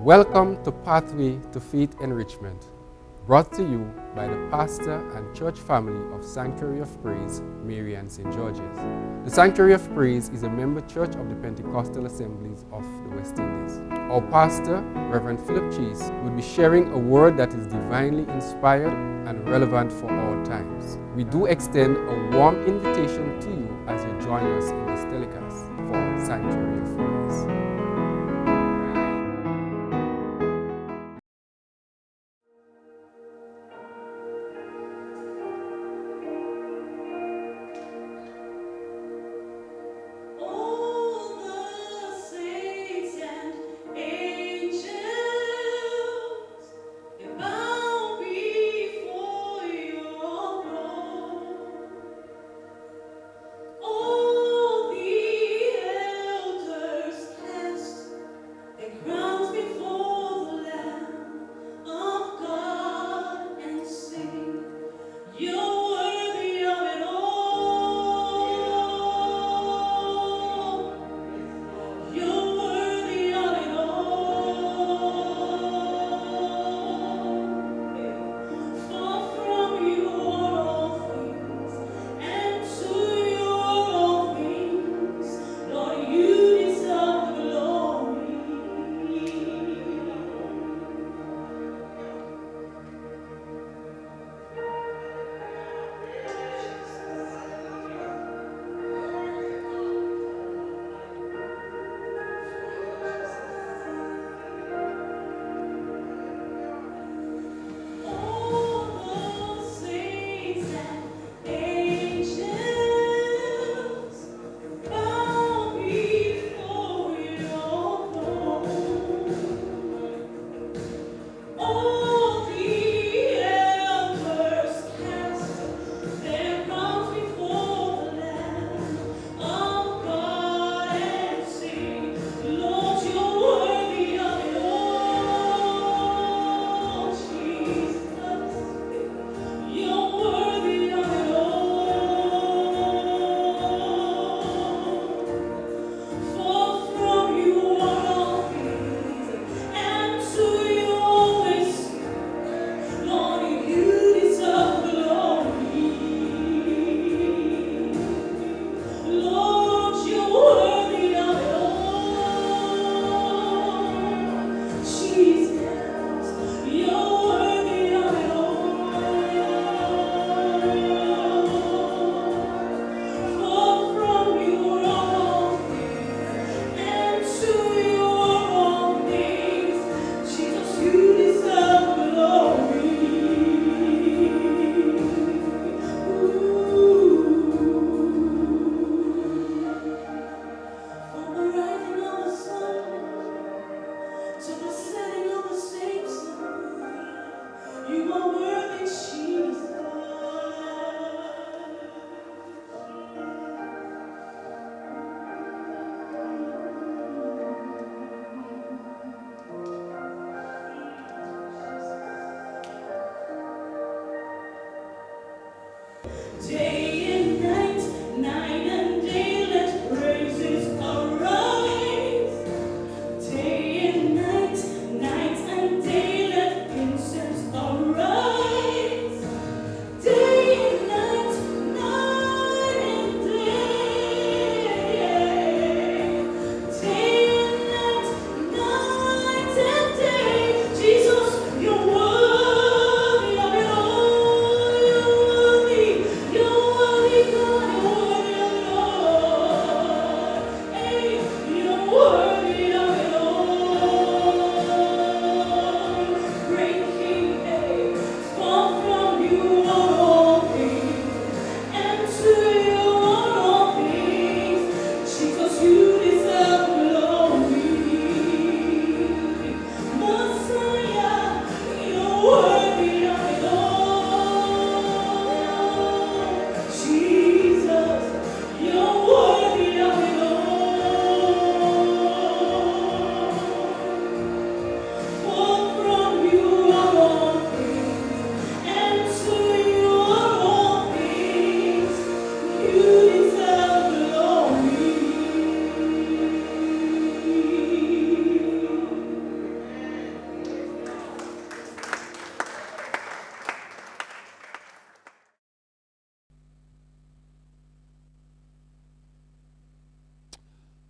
Welcome to Pathway to Faith Enrichment, brought to you by the pastor and church family of Sanctuary of Praise, Mary and St. George's. The Sanctuary of Praise is a member church of the Pentecostal Assemblies of the West Indies. Our pastor, Reverend Philip Chase, will be sharing a word that is divinely inspired and relevant for all times. We do extend a warm invitation to you as you join us in this telecast for Sanctuary of Praise.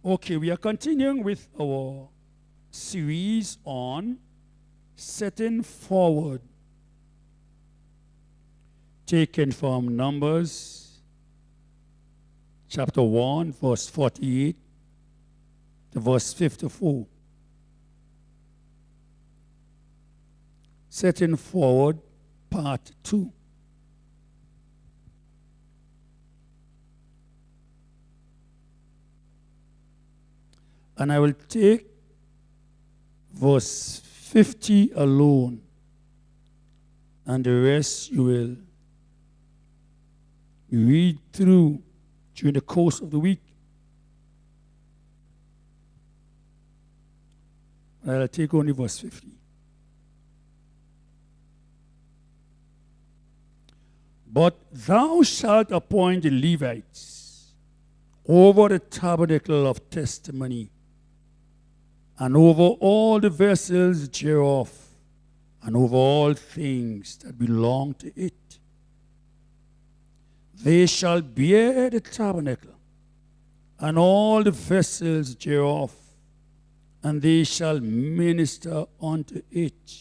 Okay, we are continuing with our series on setting forward, taken from Numbers chapter 1, verse 48 to verse 54. Setting forward, part 2. And I will take verse 50 alone, and the rest you will read through during the course of the week. I'll take only verse 50. But thou shalt appoint the Levites over the tabernacle of testimony, and over all the vessels thereof, and over all things that belong to it. They shall bear the tabernacle, and all the vessels thereof, and they shall minister unto it,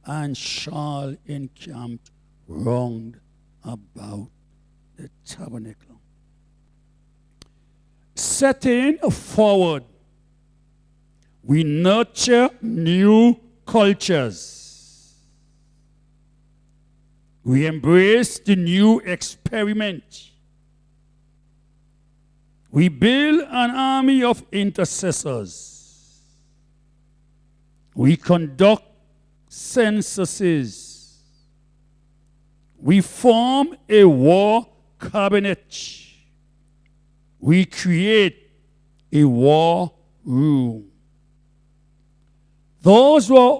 and shall encamp round about the tabernacle. Setting forward, we nurture new cultures. We embrace the new experiment. We build an army of intercessors. We conduct censuses. We form a war cabinet. We create a war room. Those were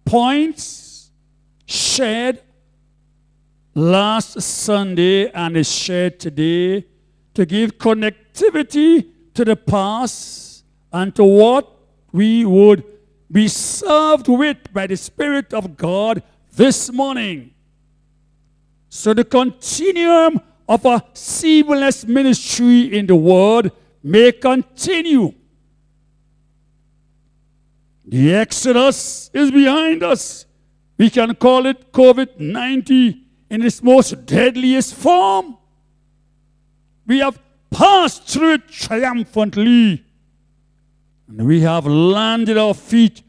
points shared last Sunday and is shared today to give connectivity to the past and to what we would be served with by the Spirit of God this morning. So the continuum of a seamless ministry in the Word may continue. The Exodus is behind us. We can call it COVID-19 in its most deadliest form. We have passed through it triumphantly. And we have landed our feet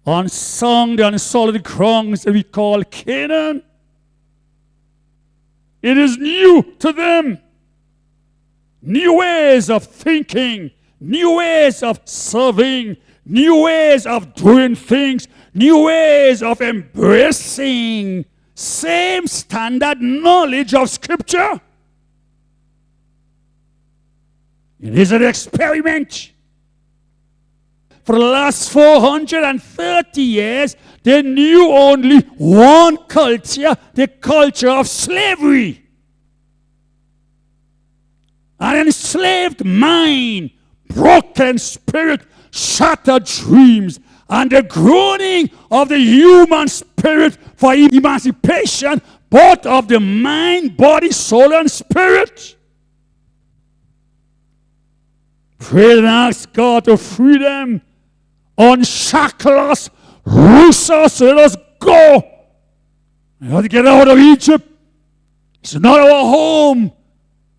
on sound and solid grounds that we call Canaan. It is new to them. New ways of thinking, new ways of serving, new ways of doing things, new ways of embracing same standard knowledge of Scripture. It is an experiment. For the last 430 years, they knew only one culture, the culture of slavery. An enslaved mind, broken spirit, shattered dreams, and the groaning of the human spirit for emancipation, both of the mind, body, soul, and spirit. Pray and ask God to free them, unshackle us, loose us, let us go. We have to get out of Egypt. It's not our home.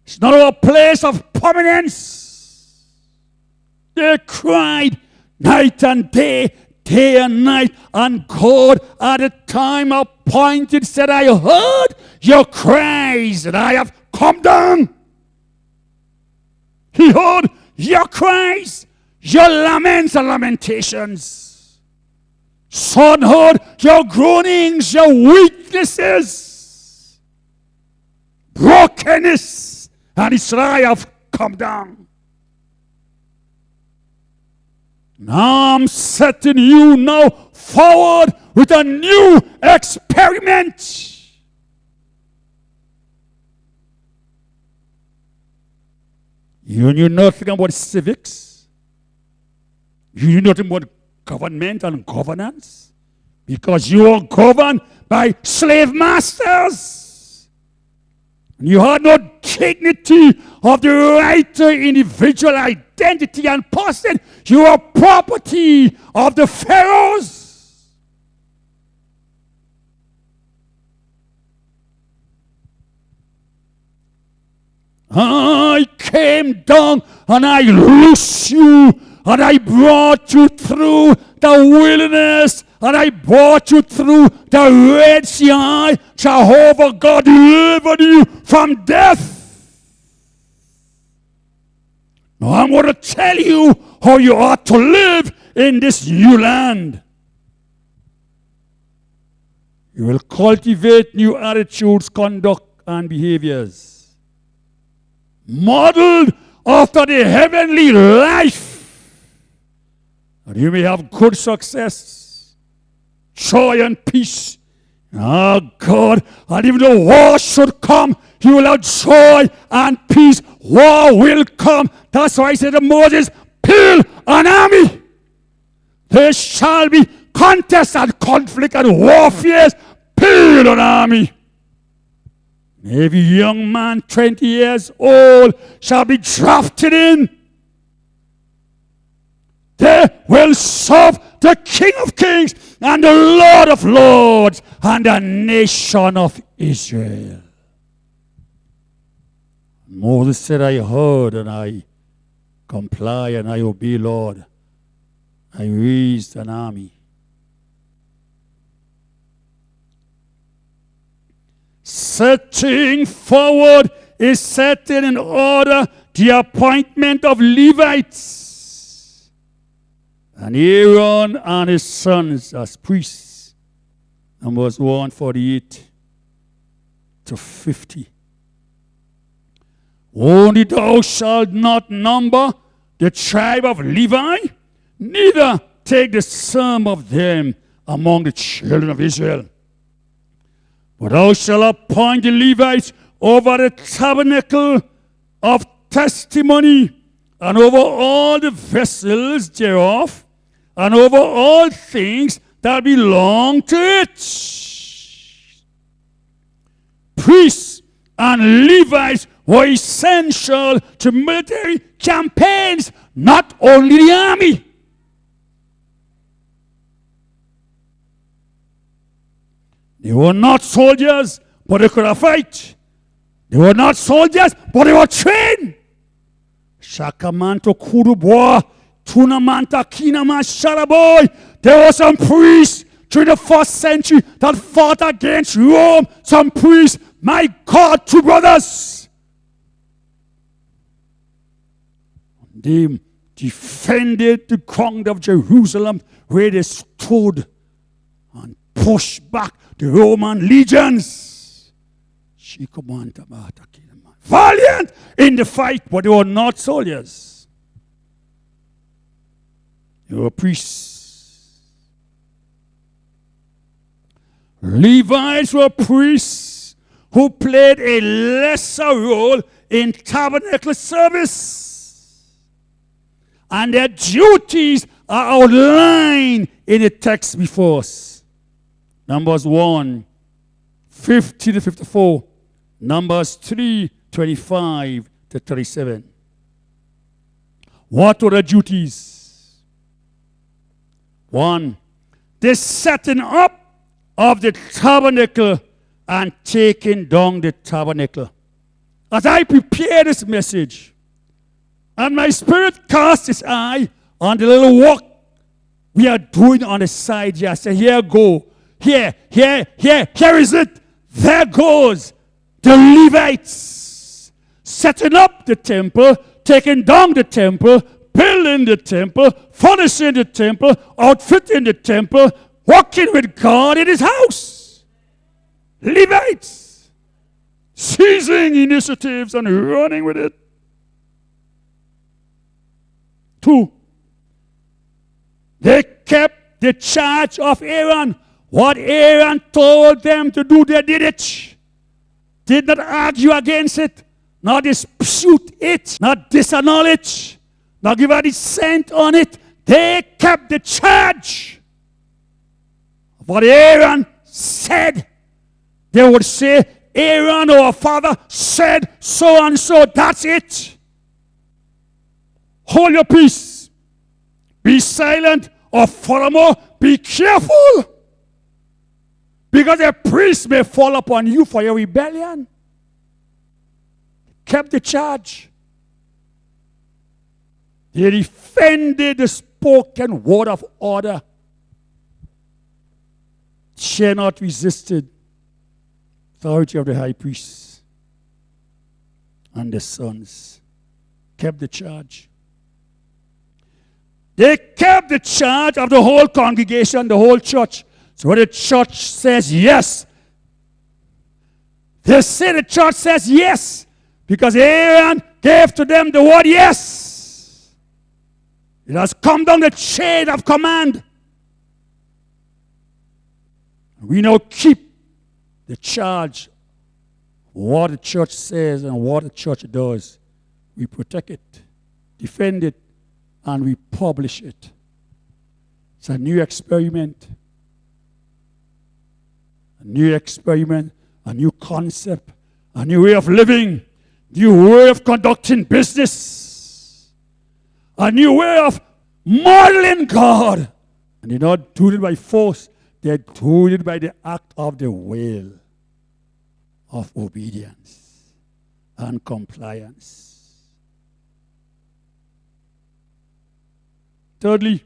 It's not our place of permanence. They cried night and day, day and night, and God at the time appointed said, I heard your cries, and I have come down. He heard your cries, your laments and lamentations. Son heard your groanings, your weaknesses, brokenness, and he said, I have come down. Now I'm setting you now forward with a new experiment. You knew nothing about civics. You knew nothing about government and governance, because you were governed by slave masters. You had no dignity of the right to individual identity. identity and person. You are property of the Pharaohs. I came down and I loosed you and I brought you through the wilderness and I brought you through the Red Sea. Jehovah God delivered you from death. Now I'm going to tell you how you ought to live in this new land. You will cultivate new attitudes, conduct, and behaviors, modeled after the heavenly life. And you may have good success, joy, and peace. Oh God, and even though war should come, you will have joy and peace. War will come. That's why I said to Moses, build an army. There shall be contest and conflict and warfare. Build an army. Every young man 20 years old shall be drafted in. They will serve the King of Kings and the Lord of Lords and the nation of Israel. Moses said, I heard and I comply and I obey, Lord. I raised an army. Setting forward is setting in order the appointment of Levites and Aaron and his sons as priests. Numbers 1:48 to 50. Only thou shalt not number the tribe of Levi, neither take the sum of them among the children of Israel. But thou shalt appoint the Levites over the tabernacle of testimony, and over all the vessels thereof, and over all things that belong to it. Priests and Levites were essential to military campaigns, not only the army. They were not soldiers, but they could have fight. They were not soldiers, but they were trained. Shakamanto Kuruboa, Tunamanta Kinama Sharaboy. There were some priests during the 1st century that fought against Rome. Some priests, my God, two brothers. They defended the ground of Jerusalem where they stood and pushed back the Roman legions. Valiant in the fight, but they were not soldiers. They were priests. Levites were priests who played a lesser role in tabernacle service. And their duties are outlined in the text before us. Numbers 1:50 to 54. Numbers 3:25 to 37. What were the duties? 1. The setting up of the tabernacle and taking down the tabernacle. As I prepare this message, and my spirit cast its eye on the little work we are doing on the side here. I say, here go. Here is it. There goes the Levites. Setting up the temple, taking down the temple, building the temple, furnishing the temple, outfitting the temple, walking with God in his house. Levites. Seizing initiatives and running with it. 2. They kept the charge of Aaron. What Aaron told them to do, they did it. Did not argue against it, not dispute it, not disannul it, not give a dissent on it. They kept the charge of what Aaron said. They would say, Aaron, our father, said so and so. That's it. hold your peace. Be silent, or furthermore, be careful. Because a priest may fall upon you for your rebellion. Kept the charge. They defended the spoken word of order. Shall not resisted authority of the high priest and the sons. Kept the charge. They kept the charge of the whole congregation, the whole church. So when the church says yes, they say the church says yes because Aaron gave to them the word yes. It has come down the chain of command. We now keep the charge, what the church says and what the church does. We protect it, defend it, and we publish it. It's a new experiment. A new experiment, a new concept, a new way of living, new way of conducting business, a new way of modeling God. And they're not doing it by force, they're doing it by the act of the will of obedience and compliance. Thirdly,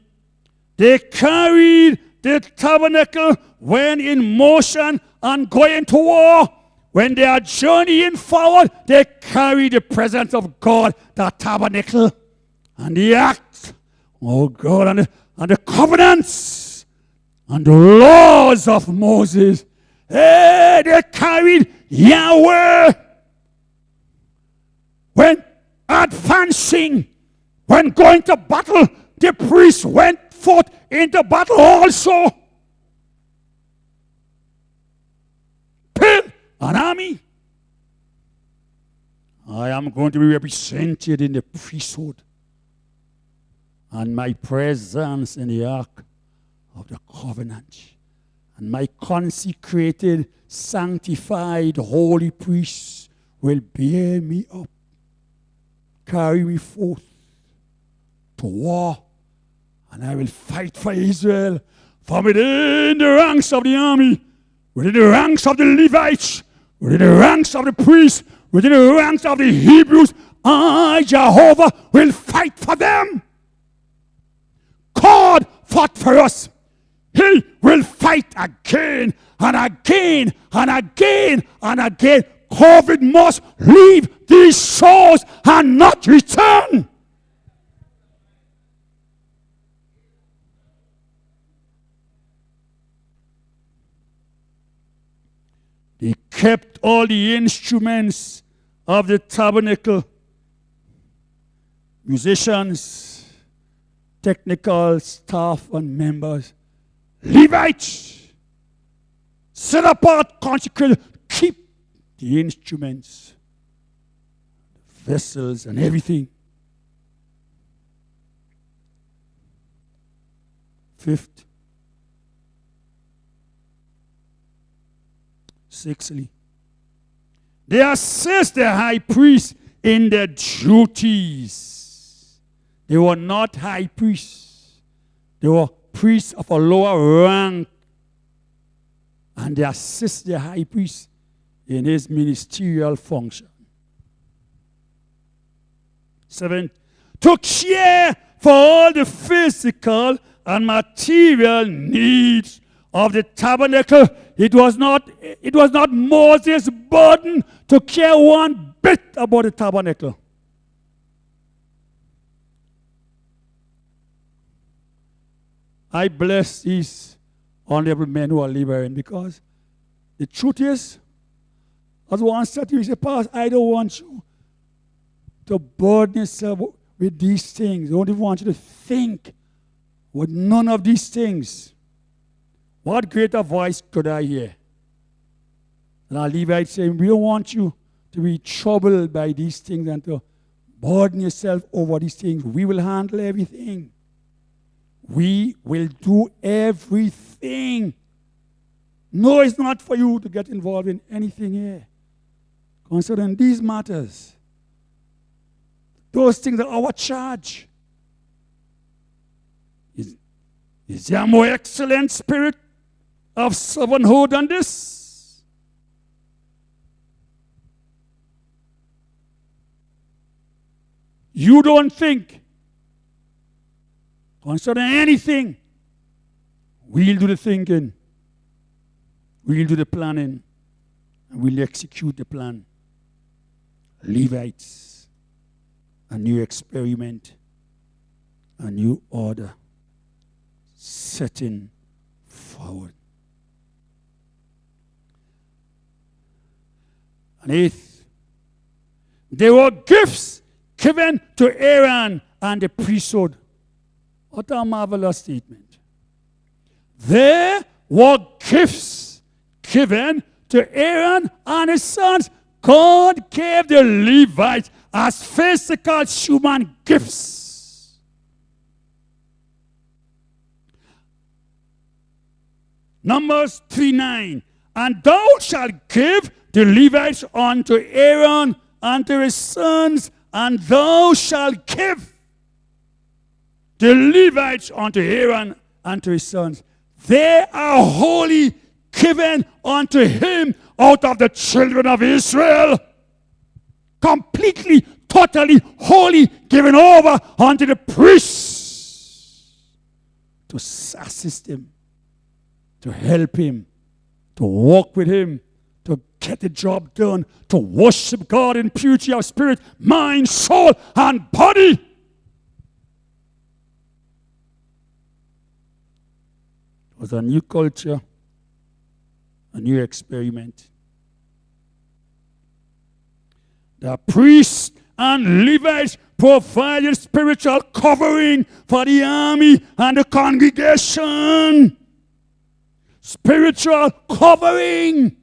they carried the tabernacle when in motion and going to war. When they are journeying forward, they carry the presence of God, the tabernacle, and the act, oh God, and the covenants, and the laws of Moses. Hey, they carried Yahweh. When advancing, when going to battle, the priest went forth into battle also. Build an army. I am going to be represented in the priesthood and my presence in the ark of the covenant. And my consecrated, sanctified, holy priests will bear me up, carry me forth to war. And I will fight for Israel from within the ranks of the army, within the ranks of the Levites, within the ranks of the priests, within the ranks of the Hebrews. I, Jehovah, will fight for them. God fought for us. He will fight again and again and again and again. COVID must leave these shores and not return. He kept all the instruments of the tabernacle, musicians, technical staff and members, Levites, set apart, consecrated, keep the instruments, the vessels and everything. Fifth, sixthly, they assist the high priest in their duties. They were not high priests. They were priests of a lower rank. And they assist the high priest in his ministerial function. 7, to care for all the physical and material needs of the tabernacle. It was not Moses' burden to care one bit about the tabernacle. I bless these honorable men who are liberating, because the truth is, as one said to me, he said, Pastor, I don't want you to burden yourself with these things. I don't even want you to think with none of these things. What greater voice could I hear? And our Levites saying, we don't want you to be troubled by these things and to burden yourself over these things. We will handle everything. We will do everything. No, it's not for you to get involved in anything here. Concerning these matters, those things are our charge. Is there a more excellent spirit of servanthood than this? You don't think concerning anything. We'll do the thinking. We'll do the planning. And we'll execute the plan. Levites, a new experiment, a new order, setting forward. And eighth, there were gifts given to Aaron and the priesthood. What a marvelous statement. There were gifts given to Aaron and his sons. God gave the Levites as physical human gifts. Numbers 3:9. And thou shalt give the Levites unto Aaron and to his sons, and thou shalt give the Levites unto Aaron and to his sons. They are holy, given unto him out of the children of Israel. Completely, totally holy, given over unto the priests to assist him, to help him, to walk with him, to get the job done, to worship God in purity of spirit, mind, soul, and body. It was a new culture, a new experiment. The priests and Levites provided spiritual covering for the army and the congregation. Spiritual covering.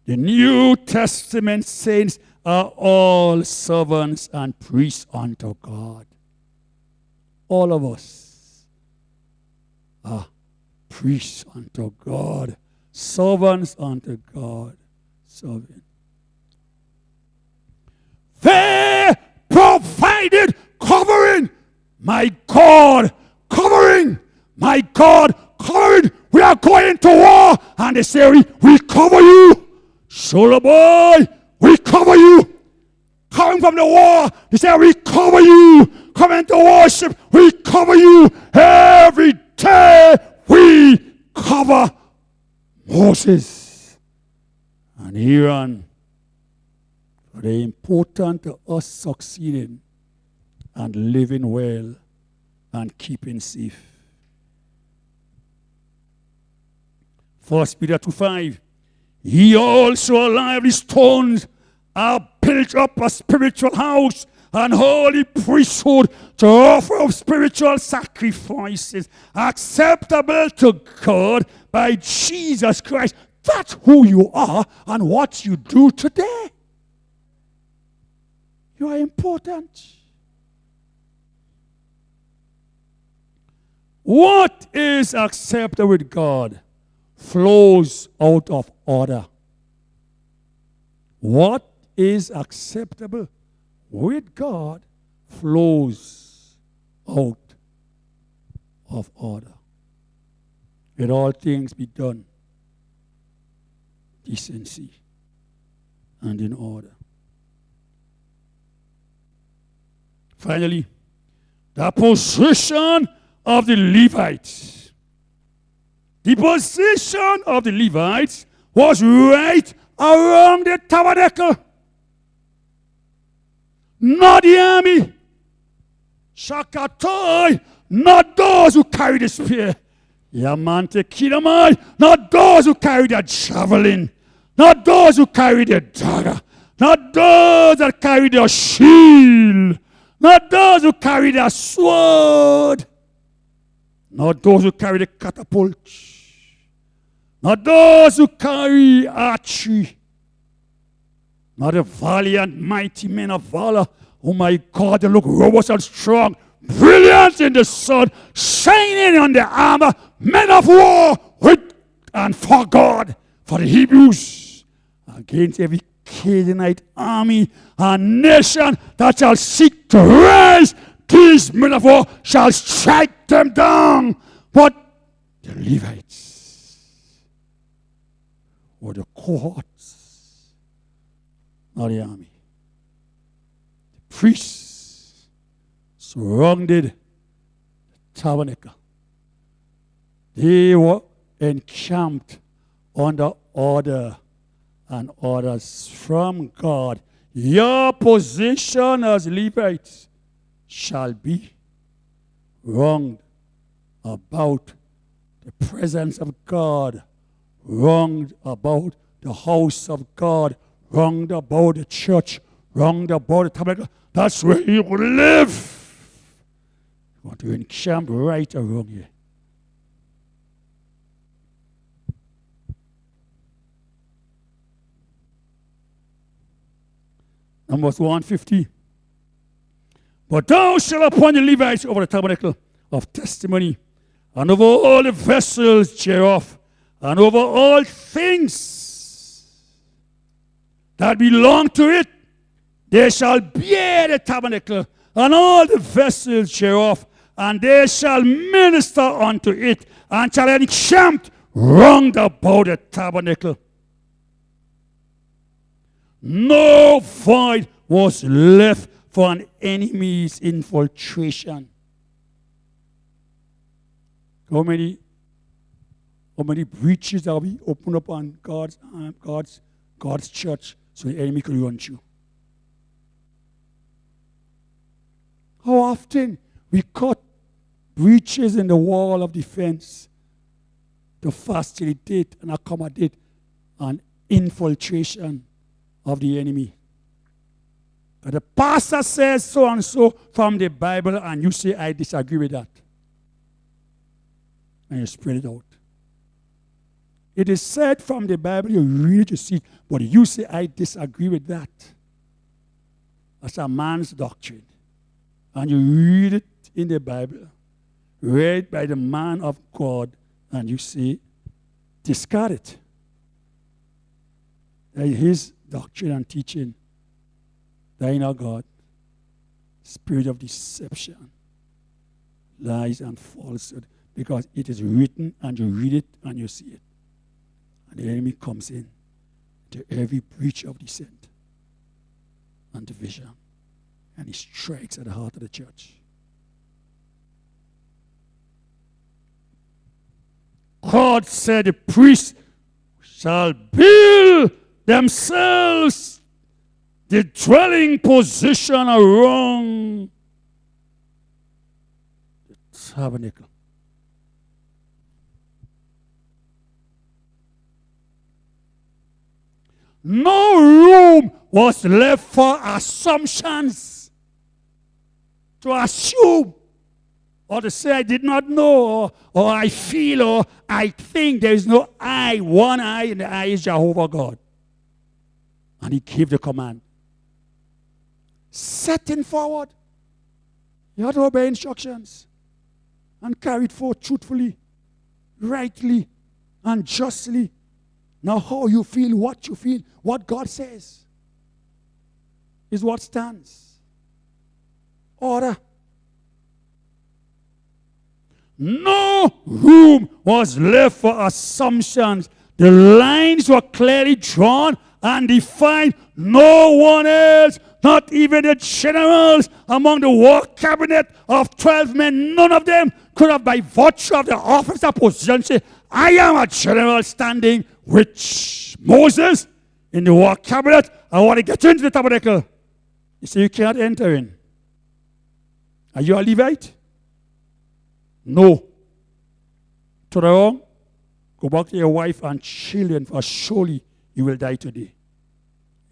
The New Testament saints are all servants and priests unto God. All of us are priests unto God, servants unto God, serving. They provided covering. My God, covering. My God, covering. We are going to war. And they say, we cover you. Shoulder boy, we cover you. Coming from the war, they say, we cover you. Coming to worship, we cover you. Every day we cover Moses and Aaron. Very important to us succeeding and living well and keeping safe. 1 Peter 2:5. He also lively stones are built up a spiritual house and holy priesthood to offer up spiritual sacrifices acceptable to God by Jesus Christ. That's who you are and what you do today. You are important. What is acceptable with God flows out of order. What is acceptable with God flows out of order. Let all things be done decency and in order. Finally, the position of the Levites. The position of the Levites was right around the tabernacle. Not the army. Shakatoi, not those who carry the spear. Yamante Kidamai, not those who carry the javelin. Not those who carry the dagger. Not those that carry the shield. Not those who carry the sword. Not those who carry the catapult. Not those who carry archery. Not the valiant, mighty men of valor. Oh my God, they look robust and strong. Brilliant in the sun. Shining on the armor. Men of war with and for God. For the Hebrews. Against every Canaanite army and nation that shall seek to rise these men of war shall strike them down. But the Levites were the cohorts, not the army. The priests surrounded the tabernacle. They were encamped under order and orders from God. Your position as Levites shall be round about the presence of God, round about the house of God, round about the church, round about the tabernacle. That's where you will live. You want to encamp right around here. Numbers 150. But thou shalt appoint the Levites over the tabernacle of testimony, and over all the vessels thereof, and over all things that belong to it. They shall bear the tabernacle, and all the vessels thereof, and they shall minister unto it, and shall encamp round about the tabernacle. No void was left for an enemy's infiltration. How many breaches are we open up on God's church so the enemy could run through? How often we cut breaches in the wall of defense to facilitate and accommodate an infiltration of the enemy. But the pastor says so and so from the Bible, and you say, I disagree with that. And you spread it out. It is said from the Bible, you read it, you see it, but you say, I disagree with that. That's a man's doctrine. And you read it in the Bible, read by the man of God, and you say, discard it. That is his doctrine and teaching. That is not God. Spirit of deception, lies and falsehood, because it is written and you read it and you see it. And the enemy comes in to every breach of descent and division. And he strikes at the heart of the church. God said the priests shall build themselves the dwelling position around the tabernacle. No room was left for assumptions. To assume or to say I did not know or I feel or I think. There is no I, one I, and the I is Jehovah God. And he gave the command. Setting forward. You have to obey instructions and carry it forth truthfully, rightly, and justly. Now how you feel, what God says is what stands. Order. No room was left for assumptions. The lines were clearly drawn and defined. No one else, not even the generals among the war cabinet of 12 men, none of them could have, by virtue of the office of position, say, I am a general standing with Moses in the war cabinet. I want to get into the tabernacle. You say you can't enter in. Are you a Levite? No. Turn around, go back to your wife and children, for surely you will die today.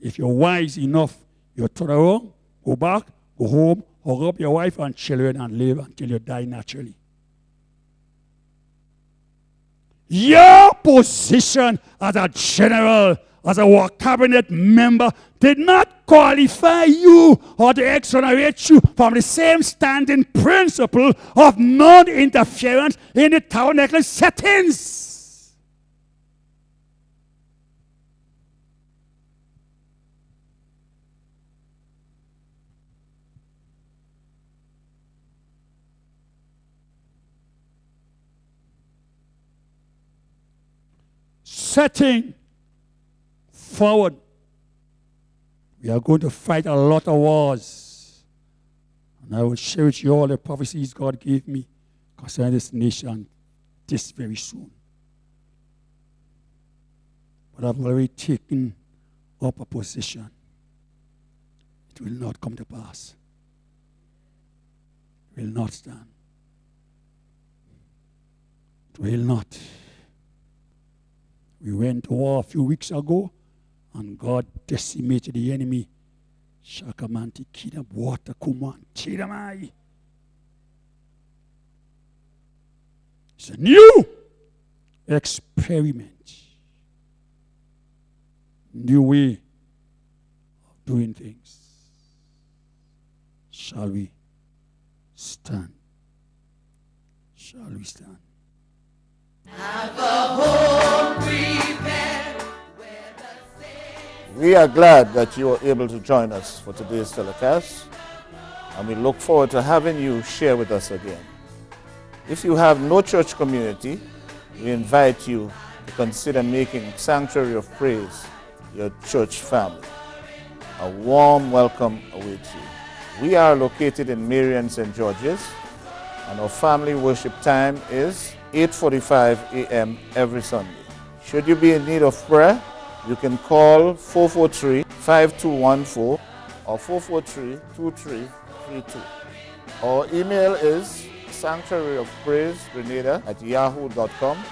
If you're wise enough, you turn around, go back, go home, hug up your wife and children and live until you die naturally. Your position as a general, as a war cabinet member, did not qualify you or to exonerate you from the same standing principle of non-interference in the tabernacle settings. setting forward. We are going to fight a lot of wars. And I will share with you all the prophecies God gave me concerning this nation this very soon. But I've already taken up a position. It will not come to pass. It will not stand. It will not. We went to war a few weeks ago, and God decimated the enemy. Shakamanti kina water kuman tiramai. It's a new experiment. New way of doing things. Shall we stand? Shall we stand? Have a home prepared where the saints. We are glad that you are able to join us for today's telecast, and we look forward to having you share with us again. If you have no church community, we invite you to consider making Sanctuary of Praise your church family. A warm welcome awaits you. We are located in Marion, St. George's, and our family worship time is 8:45 a.m. every Sunday. Should you be in need of prayer, you can call 443-5214 or 443-2332. Our email is sanctuaryofpraisegrenada@yahoo.com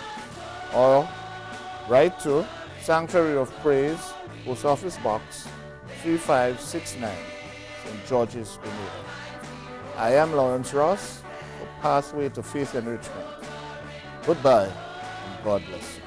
or write to Sanctuary of Praise, Post Office Box 3569, St. George's, Grenada. I am Lawrence Ross for Pathway to Faith Enrichment. Goodbye, and God bless you.